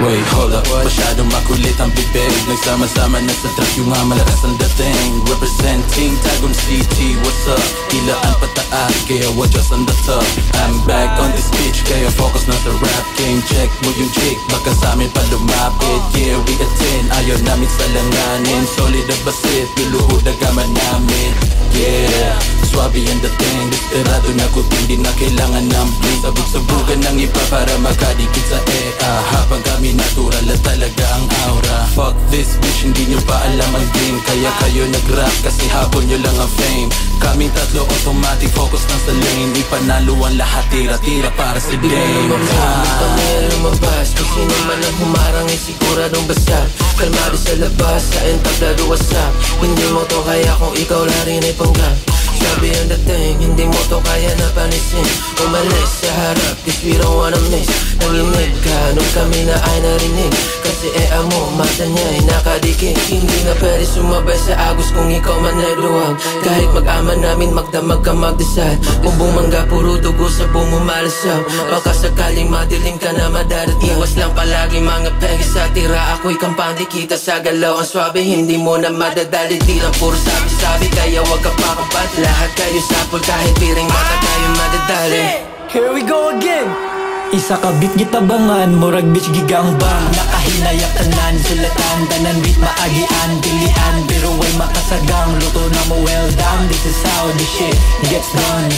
Wait, hold up, masyadong makulit ang bibig. Nagsama-sama na sa track yung nga malakas ang dating. Representing Tagum City, what's up? Hilaan pataas, kaya watch us on the top. I'm back on this bitch, kaya focus na sa rap game. Check mo yung chick, baka sa amin pa lumapit. Yeah, we attend, ayaw namin salanganin. Solid na basit, luluhod na gaman namin. Yeah, swabe ang dating. Desperado na kuting, di na kailangan ng bling. Sabog-sabugan ng iba para makadikit sa EA. Habang kami natural na talaga ang aura. Fuck this bitch, hindi nyo pa alam ang game. Kaya kayo nag-rap kasi habol nyo lang ang fame. Kaming tatlo automatic focus lang sa lane. Ipanalo ang lahat, tira-tira para si Dame. Kami lumabas, kung sino man ang humarang ay siguradong basag. Kalmado sa labas, sa entablado wasap. Hindi mo to kaya kung ikaw na rin ay panggap. Sabi ang dating, hindi mo to kaya napanisin. Umalis sa harap, cause we don't wanna miss. Nanginig ka nung kami na ay narinig. Kasi mo, mata niya ay nakadikit. Hindi na pwede sumabay sa agos kung ikaw man ay luwag. Kahit mag-ama namin, magdamag ka magdasal. Kung bumangga, puro dugo sa bumumalasap. Baka sakaling madilim ka na madarat. Iwas lang palagi mga pegi sa tira. Ako'y kampante kita sa galaw. Ang swabe, hindi mo na madadali. Di lang puro sabi-sabi, kaya wag ka pa kapat. Lahat kayo sapol, kahit piring mata tayo madadali. Here we go again. Isa ka beat gitabangan, murag bitch gigang bang. Nakahinayak tanan, sulatan, tanan beat maagian, pilian, pero way makasagang. Luto na mo well done, this is how the shit gets done.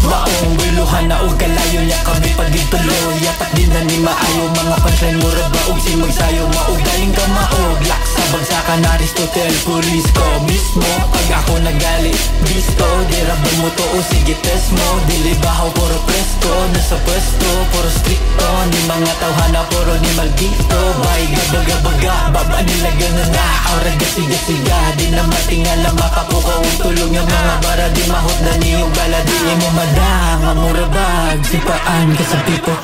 Maong wiluhan na og kalayo niya kami pagituloy. Yatak din na ni maayo, mga punchline mura ba og si magsayo. Maog galing ka maog, laksa bagsakan na Aristotle, pulis ko mismo. Pag ako nagali, bisto, dirabang mo to o sige test mo. Dili bahaw, puro presto, nasa pwesto, puro stricto. Ni mga tawhana, puro ni maldito. Bay, gabaga-baga, baba nila ganun na. Aura gasiga-siga, di na matingala makapukaw. Tulong yung mga bara, di mahot na niyong bala. Di mo madang, ang murabag, sipaan ka sa pipo.